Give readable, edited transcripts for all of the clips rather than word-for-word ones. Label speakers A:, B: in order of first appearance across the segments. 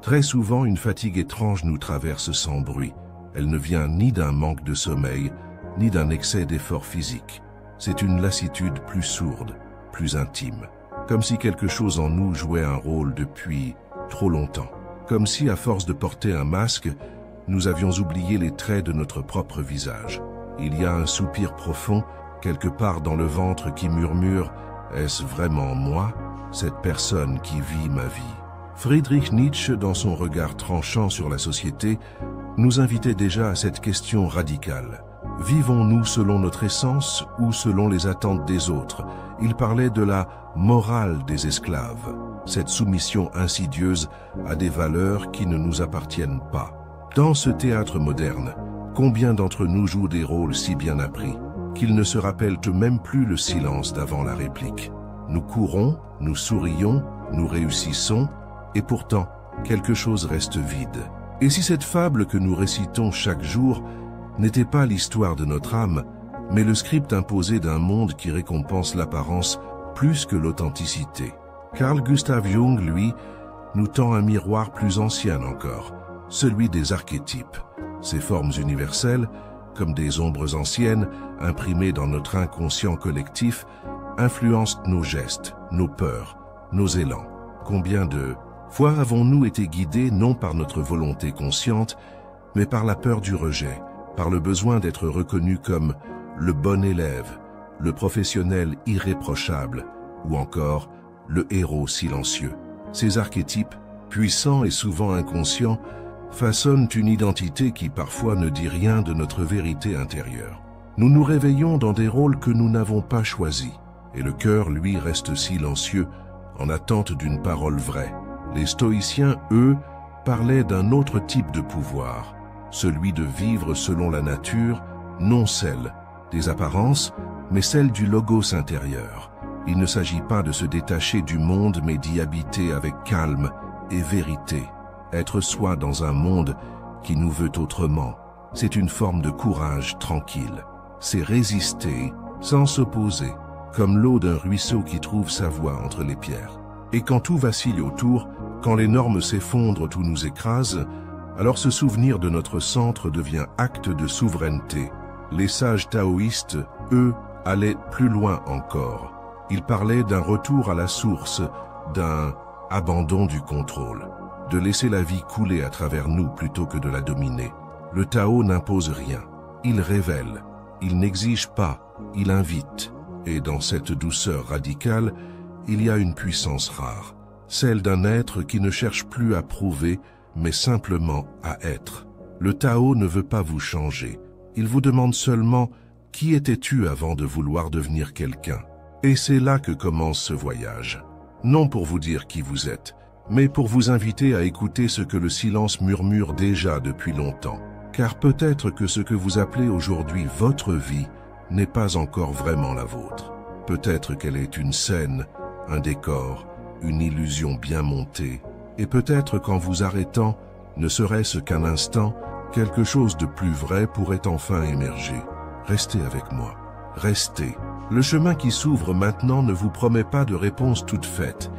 A: Très souvent, une fatigue étrange nous traverse sans bruit. Elle ne vient ni d'un manque de sommeil, ni d'un excès d'effort physique. C'est une lassitude plus sourde, plus intime. Comme si quelque chose en nous jouait un rôle depuis trop longtemps. Comme si, à force de porter un masque, nous avions oublié les traits de notre propre visage. Il y a un soupir profond, quelque part dans le ventre, qui murmure « Est-ce vraiment moi, cette personne qui vit ma vie ?» Friedrich Nietzsche, dans son regard tranchant sur la société, nous invitait déjà à cette question radicale. Vivons-nous selon notre essence ou selon les attentes des autres? Il parlait de la morale des esclaves, cette soumission insidieuse à des valeurs qui ne nous appartiennent pas. Dans ce théâtre moderne, combien d'entre nous jouent des rôles si bien appris qu'ils ne se rappellent même plus le silence d'avant la réplique? Nous courons, nous sourions, nous réussissons, et pourtant, quelque chose reste vide. Et si cette fable que nous récitons chaque jour n'était pas l'histoire de notre âme, mais le script imposé d'un monde qui récompense l'apparence plus que l'authenticité? Carl Gustav Jung, lui, nous tend un miroir plus ancien encore, celui des archétypes. Ces formes universelles, comme des ombres anciennes, imprimées dans notre inconscient collectif, influencent nos gestes, nos peurs, nos élans. Combien de fois avons-nous été guidés non par notre volonté consciente, mais par la peur du rejet, par le besoin d'être reconnu comme le bon élève, le professionnel irréprochable, ou encore le héros silencieux. Ces archétypes, puissants et souvent inconscients, façonnent une identité qui parfois ne dit rien de notre vérité intérieure. Nous nous réveillons dans des rôles que nous n'avons pas choisis, et le cœur, lui, reste silencieux, en attente d'une parole vraie. Les stoïciens, eux, parlaient d'un autre type de pouvoir, celui de vivre selon la nature, non celle des apparences, mais celle du logos intérieur. Il ne s'agit pas de se détacher du monde, mais d'y habiter avec calme et vérité. Être soi dans un monde qui nous veut autrement, c'est une forme de courage tranquille. C'est résister sans s'opposer, comme l'eau d'un ruisseau qui trouve sa voie entre les pierres. Et quand tout vacille autour, quand les normes s'effondrent ou nous écrasent, alors ce souvenir de notre centre devient acte de souveraineté. Les sages taoïstes, eux, allaient plus loin encore. Ils parlaient d'un retour à la source, d'un abandon du contrôle, de laisser la vie couler à travers nous plutôt que de la dominer. Le Tao n'impose rien, il révèle, il n'exige pas, il invite. Et dans cette douceur radicale, il y a une puissance rare, celle d'un être qui ne cherche plus à prouver, mais simplement à être. Le Tao ne veut pas vous changer, il vous demande seulement « Qui étais-tu avant de vouloir devenir quelqu'un ?» Et c'est là que commence ce voyage. Non pour vous dire qui vous êtes, mais pour vous inviter à écouter ce que le silence murmure déjà depuis longtemps. Car peut-être que ce que vous appelez aujourd'hui votre vie n'est pas encore vraiment la vôtre. Peut-être qu'elle est une scène, un décor, une illusion bien montée. Et peut-être qu'en vous arrêtant, ne serait-ce qu'un instant, quelque chose de plus vrai pourrait enfin émerger. Restez avec moi. Restez. Le chemin qui s'ouvre maintenant ne vous promet pas de réponse toute faite,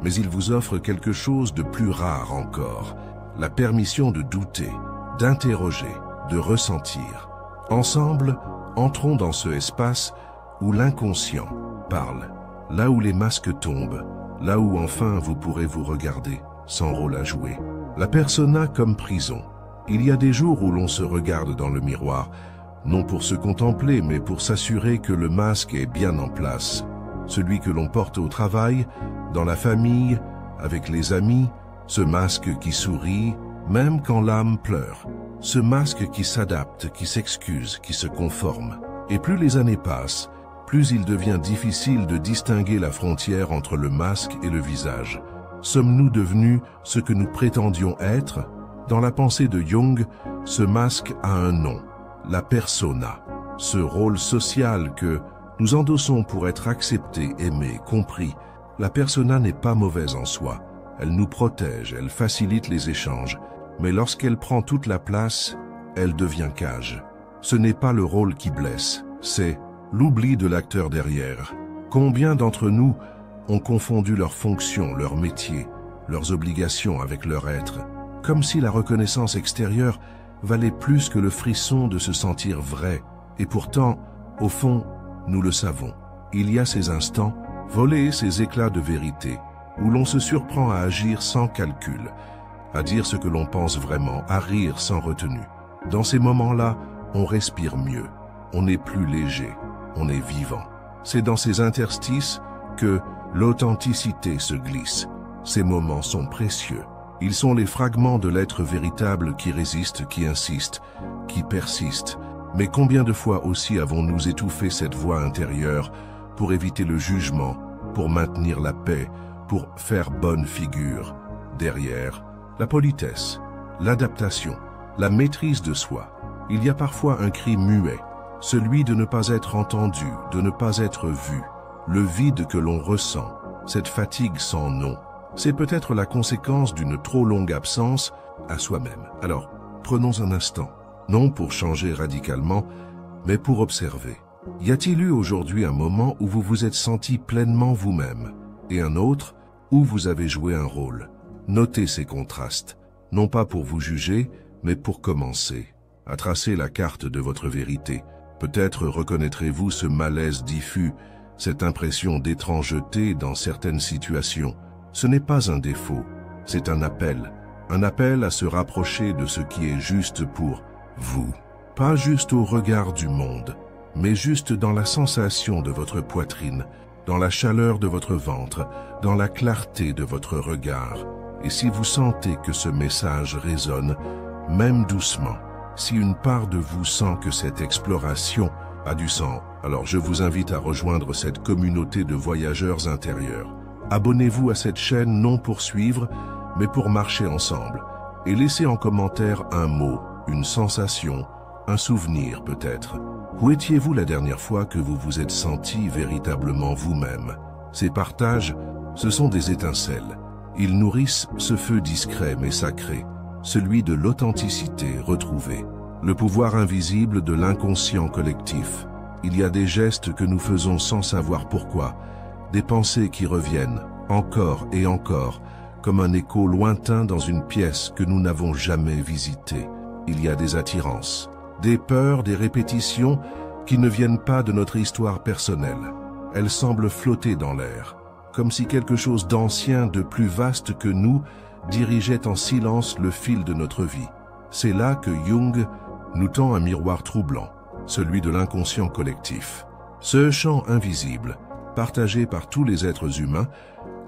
A: mais il vous offre quelque chose de plus rare encore, la permission de douter, d'interroger, de ressentir. Ensemble, entrons dans ce espace où l'inconscient parle, là où les masques tombent, là où enfin vous pourrez vous regarder, sans rôle à jouer. La persona comme prison. Il y a des jours où l'on se regarde dans le miroir, non pour se contempler, mais pour s'assurer que le masque est bien en place. Celui que l'on porte au travail, dans la famille, avec les amis, ce masque qui sourit, même quand l'âme pleure. Ce masque qui s'adapte, qui s'excuse, qui se conforme. Et plus les années passent, plus il devient difficile de distinguer la frontière entre le masque et le visage. Sommes-nous devenus ce que nous prétendions être? Dans la pensée de Jung, ce masque a un nom, la persona, ce rôle social que nous endossons pour être acceptés, aimés, compris. La persona n'est pas mauvaise en soi, elle nous protège, elle facilite les échanges, mais lorsqu'elle prend toute la place, elle devient cage. Ce n'est pas le rôle qui blesse, c'est l'oubli de l'acteur derrière. Combien d'entre nous ont confondu leur fonction, leur métier, leurs obligations avec leur être, comme si la reconnaissance extérieure valait plus que le frisson de se sentir vrai. Et pourtant, au fond, nous le savons. Il y a ces instants, volés ces éclats de vérité, où l'on se surprend à agir sans calcul, à dire ce que l'on pense vraiment, à rire sans retenue. Dans ces moments-là, on respire mieux, on est plus léger, on est vivant. C'est dans ces interstices que l'authenticité se glisse. Ces moments sont précieux. Ils sont les fragments de l'être véritable qui résiste, qui insiste, qui persiste. Mais combien de fois aussi avons-nous étouffé cette voix intérieure pour éviter le jugement, pour maintenir la paix, pour faire bonne figure? Derrière, la politesse, l'adaptation, la maîtrise de soi. Il y a parfois un cri muet, celui de ne pas être entendu, de ne pas être vu, le vide que l'on ressent, cette fatigue sans nom. C'est peut-être la conséquence d'une trop longue absence à soi-même. Alors, prenons un instant, non pour changer radicalement, mais pour observer. Y a-t-il eu aujourd'hui un moment où vous vous êtes senti pleinement vous-même, et un autre où vous avez joué un rôle? Notez ces contrastes, non pas pour vous juger, mais pour commencer à tracer la carte de votre vérité. Peut-être reconnaîtrez-vous ce malaise diffus, cette impression d'étrangeté dans certaines situations. Ce n'est pas un défaut, c'est un appel à se rapprocher de ce qui est juste pour vous. Pas juste au regard du monde, mais juste dans la sensation de votre poitrine, dans la chaleur de votre ventre, dans la clarté de votre regard. Et si vous sentez que ce message résonne, même doucement, si une part de vous sent que cette exploration a du sens, alors je vous invite à rejoindre cette communauté de voyageurs intérieurs. Abonnez-vous à cette chaîne non pour suivre, mais pour marcher ensemble. Et laissez en commentaire un mot, une sensation, un souvenir peut-être. Où étiez-vous la dernière fois que vous vous êtes senti véritablement vous-même? Ces partages, ce sont des étincelles. Ils nourrissent ce feu discret mais sacré, celui de l'authenticité retrouvée, le pouvoir invisible de l'inconscient collectif. Il y a des gestes que nous faisons sans savoir pourquoi, des pensées qui reviennent, encore et encore, comme un écho lointain dans une pièce que nous n'avons jamais visitée. Il y a des attirances, des peurs, des répétitions qui ne viennent pas de notre histoire personnelle. Elles semblent flotter dans l'air, comme si quelque chose d'ancien, de plus vaste que nous, dirigeait en silence le fil de notre vie. C'est là que Jung nous tend un miroir troublant, celui de l'inconscient collectif. Ce champ invisible, partagé par tous les êtres humains,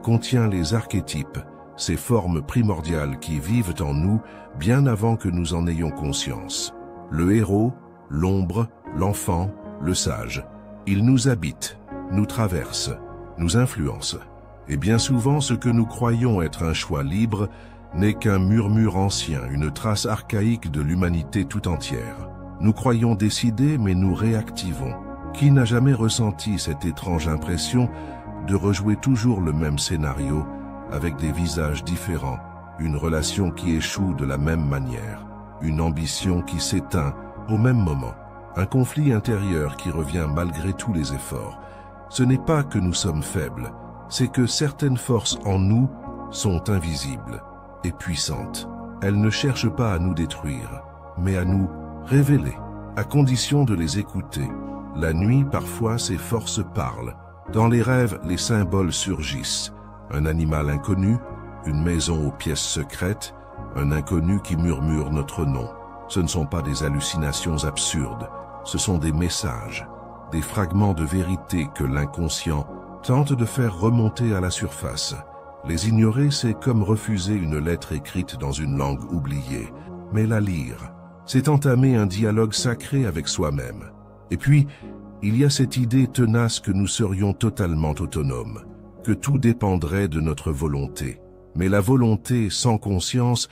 A: contient les archétypes, ces formes primordiales qui vivent en nous bien avant que nous en ayons conscience. Le héros, l'ombre, l'enfant, le sage. Ils nous habitent, nous traversent, nous influencent. Et bien souvent, ce que nous croyons être un choix libre n'est qu'un murmure ancien, une trace archaïque de l'humanité tout entière. Nous croyons décider, mais nous réactivons. Qui n'a jamais ressenti cette étrange impression de rejouer toujours le même scénario avec des visages différents, une relation qui échoue de la même manière, une ambition qui s'éteint au même moment, un conflit intérieur qui revient malgré tous les efforts? Ce n'est pas que nous sommes faibles, c'est que certaines forces en nous sont invisibles et puissantes. Elles ne cherchent pas à nous détruire, mais à nous révéler, à condition de les écouter. La nuit, parfois, ces forces parlent. Dans les rêves, les symboles surgissent. Un animal inconnu, une maison aux pièces secrètes, un inconnu qui murmure notre nom. Ce ne sont pas des hallucinations absurdes, ce sont des messages, des fragments de vérité que l'inconscient tente de faire remonter à la surface. Les ignorer, c'est comme refuser une lettre écrite dans une langue oubliée. Mais la lire, c'est entamer un dialogue sacré avec soi-même. Et puis, il y a cette idée tenace que nous serions totalement autonomes, que tout dépendrait de notre volonté. Mais la volonté sans conscience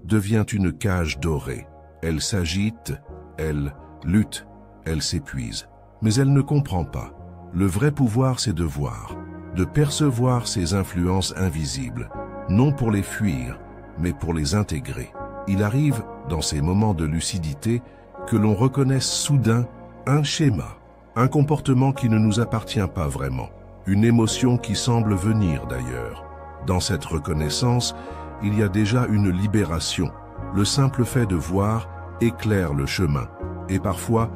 A: devient une cage dorée. Elle s'agite, elle lutte, elle s'épuise. Mais elle ne comprend pas. Le vrai pouvoir, c'est de voir, de percevoir ces influences invisibles, non pour les fuir, mais pour les intégrer. Il arrive, dans ces moments de lucidité, que l'on reconnaisse soudain un schéma, un comportement qui ne nous appartient pas vraiment, une émotion qui semble venir d'ailleurs. Dans cette reconnaissance, il y a déjà une libération. Le simple fait de voir éclaire le chemin. Et parfois,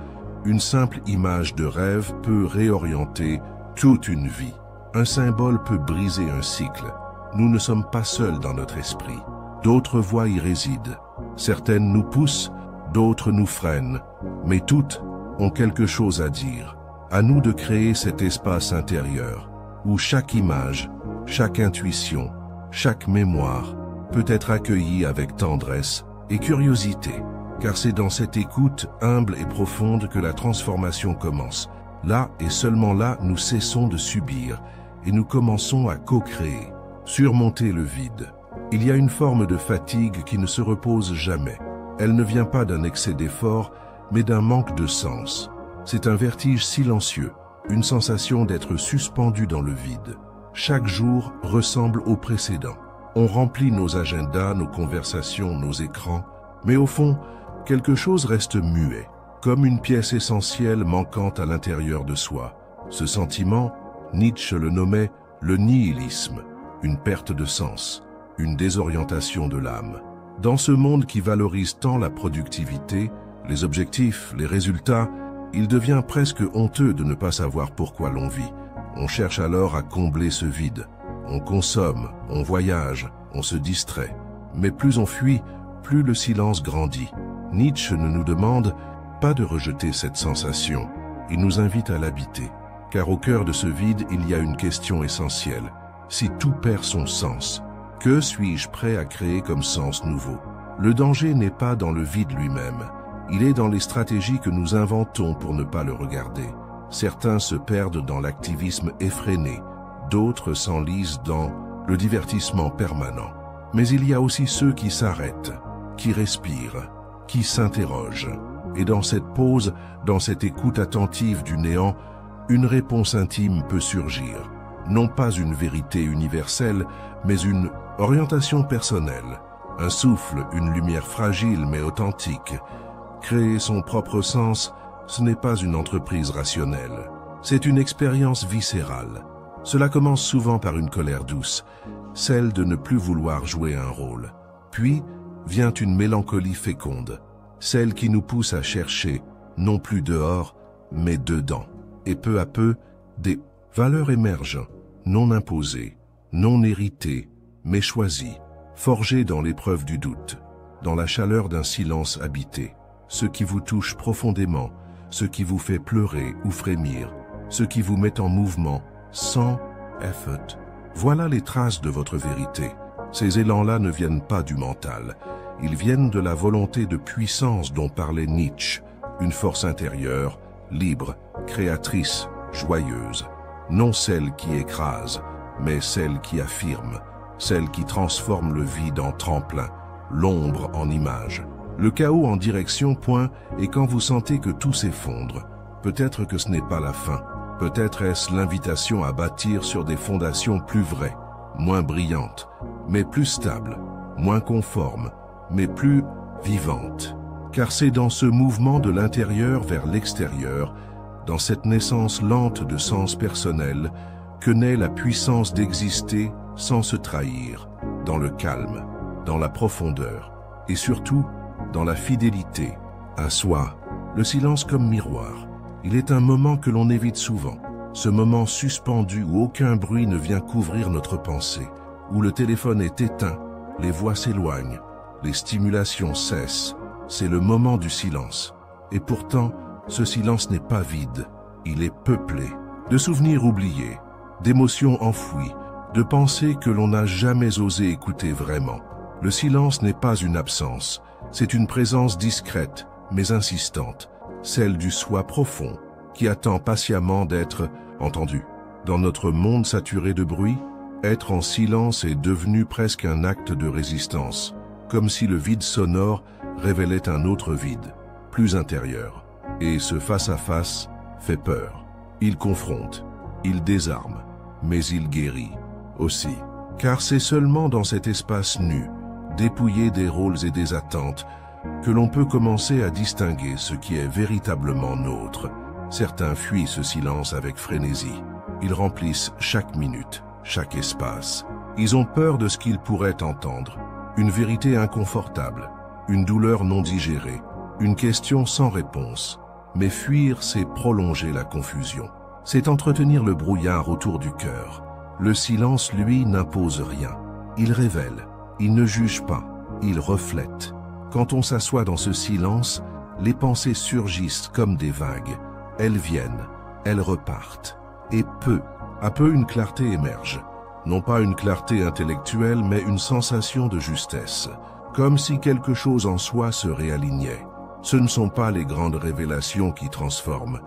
A: une simple image de rêve peut réorienter toute une vie. Un symbole peut briser un cycle. Nous ne sommes pas seuls dans notre esprit. D'autres voix y résident. Certaines nous poussent, d'autres nous freinent. Mais toutes ont quelque chose à dire. À nous de créer cet espace intérieur où chaque image, chaque intuition, chaque mémoire peut être accueillie avec tendresse et curiosité. Car c'est dans cette écoute humble et profonde que la transformation commence. Là et seulement là, nous cessons de subir et nous commençons à co-créer, surmonter le vide. Il y a une forme de fatigue qui ne se repose jamais. Elle ne vient pas d'un excès d'effort, mais d'un manque de sens. C'est un vertige silencieux, une sensation d'être suspendu dans le vide. Chaque jour ressemble au précédent. On remplit nos agendas, nos conversations, nos écrans, mais au fond, quelque chose reste muet, comme une pièce essentielle manquant à l'intérieur de soi. Ce sentiment, Nietzsche le nommait le nihilisme, une perte de sens, une désorientation de l'âme. Dans ce monde qui valorise tant la productivité, les objectifs, les résultats, il devient presque honteux de ne pas savoir pourquoi l'on vit. On cherche alors à combler ce vide. On consomme, on voyage, on se distrait. Mais plus on fuit, plus le silence grandit. Nietzsche ne nous demande pas de rejeter cette sensation. Il nous invite à l'habiter. Car au cœur de ce vide, il y a une question essentielle. Si tout perd son sens, que suis-je prêt à créer comme sens nouveau? Le danger n'est pas dans le vide lui-même. Il est dans les stratégies que nous inventons pour ne pas le regarder. Certains se perdent dans l'activisme effréné, d'autres s'enlisent dans le divertissement permanent. Mais il y a aussi ceux qui s'arrêtent, qui respirent, qui s'interrogent. Et dans cette pause, dans cette écoute attentive du néant, une réponse intime peut surgir. Non pas une vérité universelle, mais une orientation personnelle. Un souffle, une lumière fragile mais authentique. Créer son propre sens, ce n'est pas une entreprise rationnelle. C'est une expérience viscérale. Cela commence souvent par une colère douce, celle de ne plus vouloir jouer un rôle. Puis vient une mélancolie féconde, celle qui nous pousse à chercher, non plus dehors, mais dedans. Et peu à peu, des valeurs émergent, non imposées, non héritées, mais choisies, forgées dans l'épreuve du doute, dans la chaleur d'un silence habité. Ce qui vous touche profondément, ce qui vous fait pleurer ou frémir, ce qui vous met en mouvement, sans effort. Voilà les traces de votre vérité. Ces élans-là ne viennent pas du mental. Ils viennent de la volonté de puissance dont parlait Nietzsche, une force intérieure, libre, créatrice, joyeuse. Non celle qui écrase, mais celle qui affirme, celle qui transforme le vide en tremplin, l'ombre en image. Le chaos en direction point, et quand vous sentez que tout s'effondre, peut-être que ce n'est pas la fin. Peut-être est-ce l'invitation à bâtir sur des fondations plus vraies, moins brillantes, mais plus stables, moins conformes, mais plus vivantes. Car c'est dans ce mouvement de l'intérieur vers l'extérieur, dans cette naissance lente de sens personnel, que naît la puissance d'exister sans se trahir, dans le calme, dans la profondeur, et surtout, dans la fidélité à soi. Le silence comme miroir. Il est un moment que l'on évite souvent. Ce moment suspendu où aucun bruit ne vient couvrir notre pensée, où le téléphone est éteint, les voix s'éloignent, les stimulations cessent. C'est le moment du silence. Et pourtant, ce silence n'est pas vide. Il est peuplé de souvenirs oubliés, d'émotions enfouies, de pensées que l'on n'a jamais osé écouter vraiment. Le silence n'est pas une absence. C'est une présence discrète, mais insistante, celle du soi profond, qui attend patiemment d'être entendu. Dans notre monde saturé de bruit, être en silence est devenu presque un acte de résistance, comme si le vide sonore révélait un autre vide, plus intérieur. Et ce face-à-face fait peur. Il confronte, il désarme, mais il guérit aussi. Car c'est seulement dans cet espace nu, dépouillé des rôles et des attentes, que l'on peut commencer à distinguer ce qui est véritablement nôtre. Certains fuient ce silence avec frénésie. Ils remplissent chaque minute, chaque espace. Ils ont peur de ce qu'ils pourraient entendre, une vérité inconfortable, une douleur non digérée, une question sans réponse. Mais fuir, c'est prolonger la confusion. C'est entretenir le brouillard autour du cœur. Le silence, lui, n'impose rien. Il révèle, il ne juge pas, il reflète. Quand on s'assoit dans ce silence, les pensées surgissent comme des vagues. Elles viennent, elles repartent. Et peu à peu une clarté émerge. Non pas une clarté intellectuelle, mais une sensation de justesse. Comme si quelque chose en soi se réalignait. Ce ne sont pas les grandes révélations qui transforment.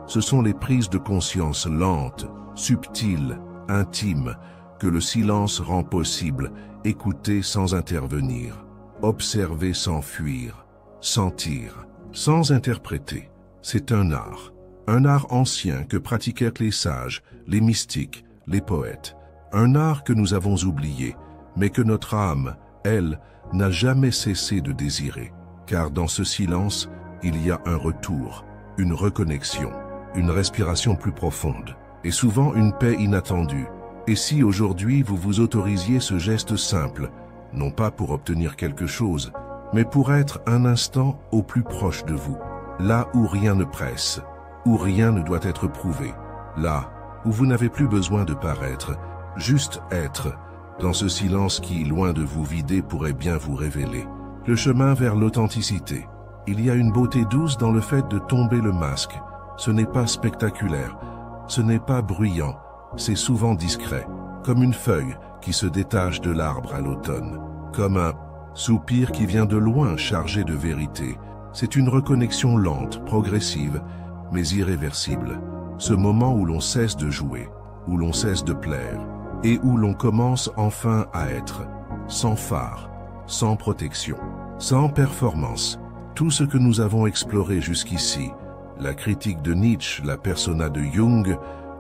A: Ce sont les prises de conscience lentes, subtiles, intimes, que le silence rend possible, écouter sans intervenir, observer sans fuir, sentir, sans interpréter. C'est un art ancien que pratiquèrent les sages, les mystiques, les poètes. Un art que nous avons oublié, mais que notre âme, elle, n'a jamais cessé de désirer. Car dans ce silence, il y a un retour, une reconnexion, une respiration plus profonde, et souvent une paix inattendue. Et si aujourd'hui vous vous autorisiez ce geste simple, non pas pour obtenir quelque chose, mais pour être un instant au plus proche de vous, là où rien ne presse, où rien ne doit être prouvé, là où vous n'avez plus besoin de paraître, juste être, dans ce silence qui, loin de vous vider, pourrait bien vous révéler. Le chemin vers l'authenticité. Il y a une beauté douce dans le fait de tomber le masque. Ce n'est pas spectaculaire, ce n'est pas bruyant, c'est souvent discret, comme une feuille qui se détache de l'arbre à l'automne, comme un soupir qui vient de loin chargé de vérité. C'est une reconnexion lente, progressive, mais irréversible. Ce moment où l'on cesse de jouer, où l'on cesse de plaire, et où l'on commence enfin à être, sans phare, sans protection, sans performance. Tout ce que nous avons exploré jusqu'ici, la critique de Nietzsche, la persona de Jung,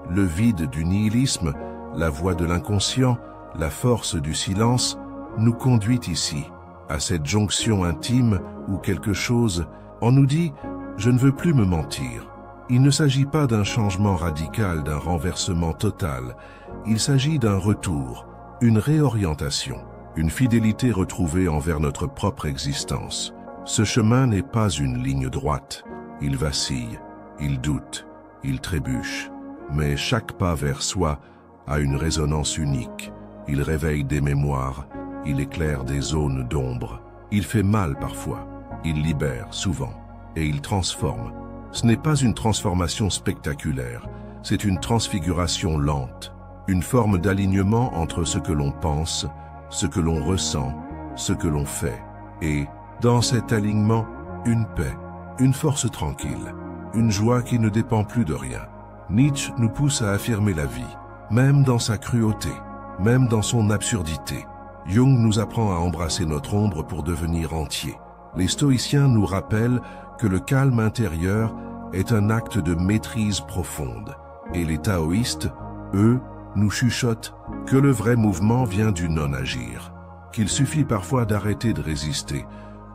A: le vide du nihilisme, la voix de l'inconscient, la force du silence, nous conduit ici, à cette jonction intime où quelque chose, on nous dit « je ne veux plus me mentir ». Il ne s'agit pas d'un changement radical, d'un renversement total. Il s'agit d'un retour, une réorientation, une fidélité retrouvée envers notre propre existence. Ce chemin n'est pas une ligne droite. Il vacille, il doute, il trébuche. Mais chaque pas vers soi a une résonance unique. Il réveille des mémoires, il éclaire des zones d'ombre. Il fait mal parfois, il libère souvent, et il transforme. Ce n'est pas une transformation spectaculaire, c'est une transfiguration lente, une forme d'alignement entre ce que l'on pense, ce que l'on ressent, ce que l'on fait. Et, dans cet alignement, une paix, une force tranquille, une joie qui ne dépend plus de rien. Nietzsche nous pousse à affirmer la vie, même dans sa cruauté, même dans son absurdité. Jung nous apprend à embrasser notre ombre pour devenir entier. Les stoïciens nous rappellent que le calme intérieur est un acte de maîtrise profonde. Et les taoïstes, eux, nous chuchotent que le vrai mouvement vient du non-agir, qu'il suffit parfois d'arrêter de résister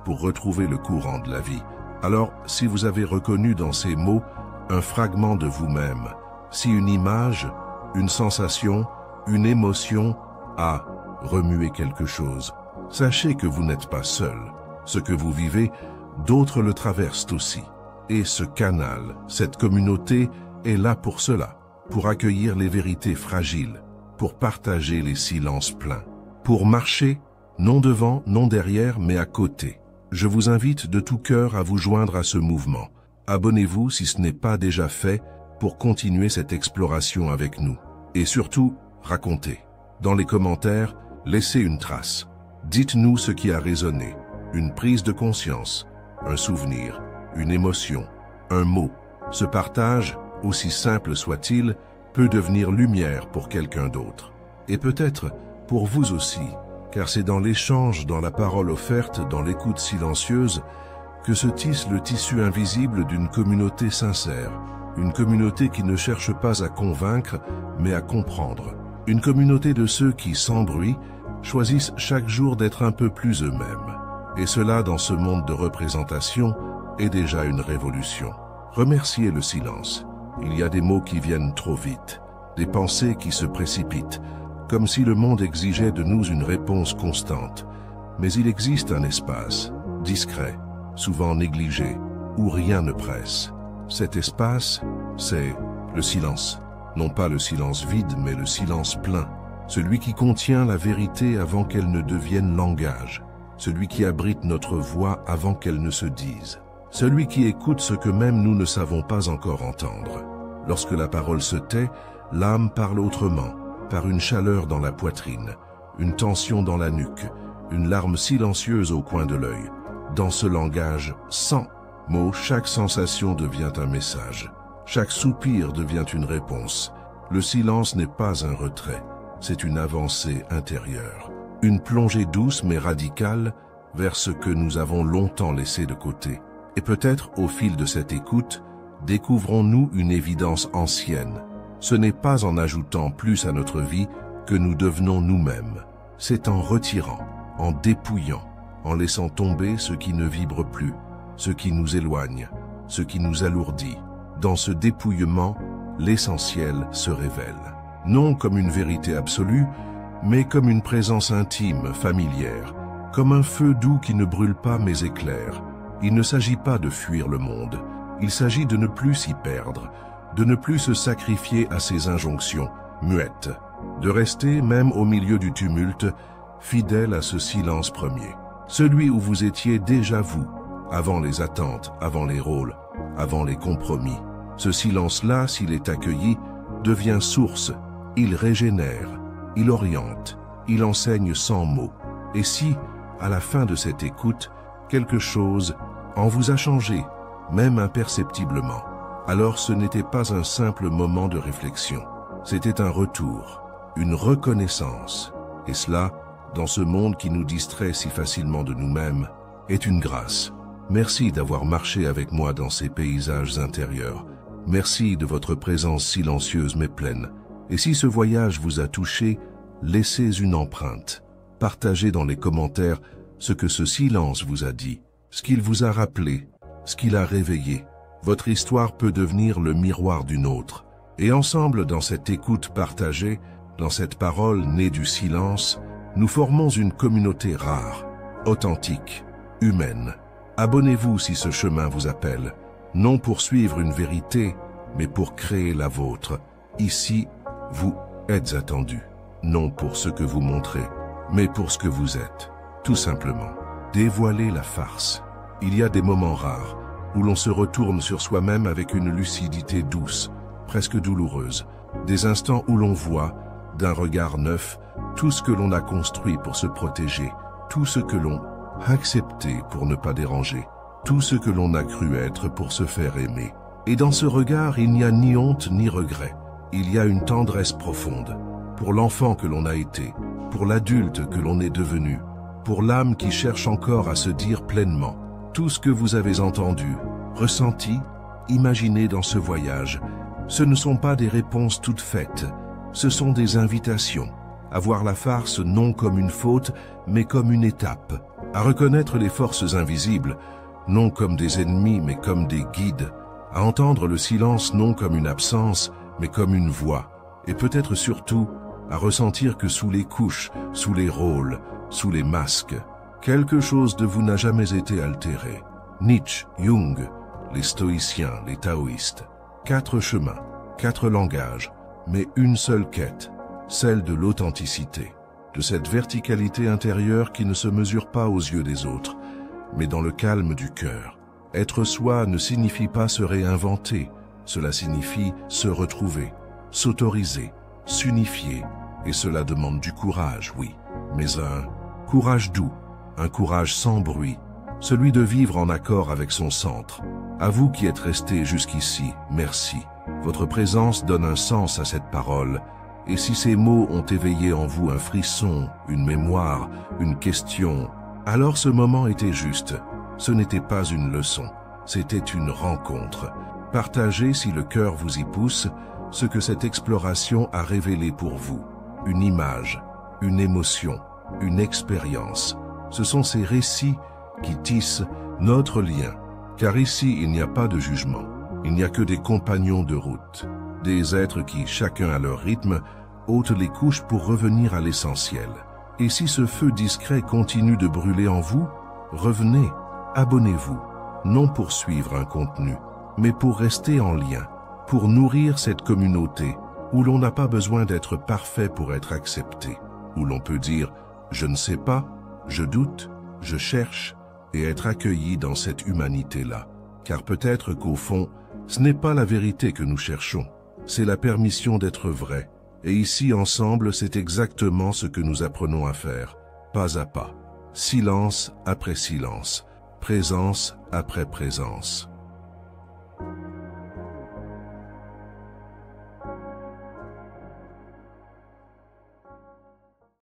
A: pour retrouver le courant de la vie. Alors, si vous avez reconnu dans ces mots un fragment de vous-même, si une image, une sensation, une émotion a remué quelque chose, sachez que vous n'êtes pas seul. Ce que vous vivez, d'autres le traversent aussi. Et ce canal, cette communauté est là pour cela, pour accueillir les vérités fragiles, pour partager les silences pleins, pour marcher, non devant, non derrière, mais à côté. Je vous invite de tout cœur à vous joindre à ce mouvement. Abonnez-vous si ce n'est pas déjà fait pour continuer cette exploration avec nous. Et surtout, racontez. Dans les commentaires, laissez une trace. Dites-nous ce qui a résonné. Une prise de conscience, un souvenir, une émotion, un mot. Ce partage, aussi simple soit-il, peut devenir lumière pour quelqu'un d'autre. Et peut-être pour vous aussi, car c'est dans l'échange, dans la parole offerte, dans l'écoute silencieuse, que se tisse le tissu invisible d'une communauté sincère, une communauté qui ne cherche pas à convaincre, mais à comprendre. Une communauté de ceux qui, sans bruit, choisissent chaque jour d'être un peu plus eux-mêmes. Et cela, dans ce monde de représentation, est déjà une révolution. Remerciez le silence. Il y a des mots qui viennent trop vite, des pensées qui se précipitent, comme si le monde exigeait de nous une réponse constante. Mais il existe un espace, discret, souvent négligé, où rien ne presse. Cet espace, c'est le silence. Non pas le silence vide, mais le silence plein. Celui qui contient la vérité avant qu'elle ne devienne langage. Celui qui abrite notre voix avant qu'elle ne se dise. Celui qui écoute ce que même nous ne savons pas encore entendre. Lorsque la parole se tait, l'âme parle autrement, par une chaleur dans la poitrine, une tension dans la nuque, une larme silencieuse au coin de l'œil. Dans ce langage sans mots, chaque sensation devient un message. Chaque soupir devient une réponse. Le silence n'est pas un retrait, c'est une avancée intérieure. Une plongée douce mais radicale vers ce que nous avons longtemps laissé de côté. Et peut-être, au fil de cette écoute, découvrons-nous une évidence ancienne. Ce n'est pas en ajoutant plus à notre vie que nous devenons nous-mêmes. C'est en retirant, en dépouillant, en laissant tomber ce qui ne vibre plus, ce qui nous éloigne, ce qui nous alourdit. Dans ce dépouillement, l'essentiel se révèle. Non comme une vérité absolue, mais comme une présence intime, familière, comme un feu doux qui ne brûle pas mais éclaire. Il ne s'agit pas de fuir le monde, il s'agit de ne plus s'y perdre, de ne plus se sacrifier à ses injonctions, muettes, de rester, même au milieu du tumulte, fidèle à ce silence premier, celui où vous étiez déjà vous, avant les attentes, avant les rôles, avant les compromis. Ce silence-là, s'il est accueilli, devient source, il régénère, il oriente, il enseigne sans mots. Et si, à la fin de cette écoute, quelque chose en vous a changé, même imperceptiblement, alors ce n'était pas un simple moment de réflexion, c'était un retour, une reconnaissance. Et cela, dans ce monde qui nous distrait si facilement de nous-mêmes, est une grâce. Merci d'avoir marché avec moi dans ces paysages intérieurs. Merci de votre présence silencieuse mais pleine. Et si ce voyage vous a touché, laissez une empreinte. Partagez dans les commentaires ce que ce silence vous a dit, ce qu'il vous a rappelé, ce qu'il a réveillé. Votre histoire peut devenir le miroir d'une autre. Et ensemble, dans cette écoute partagée, dans cette parole née du silence, nous formons une communauté rare, authentique, humaine. Abonnez-vous si ce chemin vous appelle, non pour suivre une vérité, mais pour créer la vôtre. Ici, vous êtes attendu, non pour ce que vous montrez, mais pour ce que vous êtes. Tout simplement, dévoilez la farce. Il y a des moments rares où l'on se retourne sur soi-même avec une lucidité douce, presque douloureuse. Des instants où l'on voit, d'un regard neuf, tout ce que l'on a construit pour se protéger, tout ce que l'on a accepté pour ne pas déranger, tout ce que l'on a cru être pour se faire aimer. Et dans ce regard, il n'y a ni honte ni regret. Il y a une tendresse profonde, pour l'enfant que l'on a été, pour l'adulte que l'on est devenu, pour l'âme qui cherche encore à se dire pleinement. Tout ce que vous avez entendu, ressenti, imaginé dans ce voyage, ce ne sont pas des réponses toutes faites, ce sont des invitations à voir la farce non comme une faute, mais comme une étape, à reconnaître les forces invisibles, non comme des ennemis, mais comme des guides, à entendre le silence non comme une absence, mais comme une voix, et peut-être surtout à ressentir que sous les couches, sous les rôles, sous les masques, quelque chose de vous n'a jamais été altéré. Nietzsche, Jung, les stoïciens, les taoïstes. 4 chemins, 4 langages, mais une seule quête, celle de l'authenticité, de cette verticalité intérieure qui ne se mesure pas aux yeux des autres, mais dans le calme du cœur. Être soi ne signifie pas se réinventer, cela signifie se retrouver, s'autoriser, s'unifier, et cela demande du courage, oui, mais un courage doux, un courage sans bruit, celui de vivre en accord avec son centre. À vous qui êtes restés jusqu'ici, merci. Votre présence donne un sens à cette parole, et si ces mots ont éveillé en vous un frisson, une mémoire, une question, alors ce moment était juste. Ce n'était pas une leçon, c'était une rencontre. Partagez, si le cœur vous y pousse, ce que cette exploration a révélé pour vous. Une image, une émotion, une expérience. Ce sont ces récits qui tissent notre lien. Car ici, il n'y a pas de jugement. Il n'y a que des compagnons de route. Des êtres qui, chacun à leur rythme, ôtent les couches pour revenir à l'essentiel. Et si ce feu discret continue de brûler en vous, revenez, abonnez-vous, non pour suivre un contenu, mais pour rester en lien, pour nourrir cette communauté où l'on n'a pas besoin d'être parfait pour être accepté, où l'on peut dire « je ne sais pas, je doute, je cherche » et être accueilli dans cette humanité-là. Car peut-être qu'au fond, ce n'est pas la vérité que nous cherchons, c'est la permission d'être vrai. Et ici, ensemble, c'est exactement ce que nous apprenons à faire, pas à pas, silence après silence, présence après présence.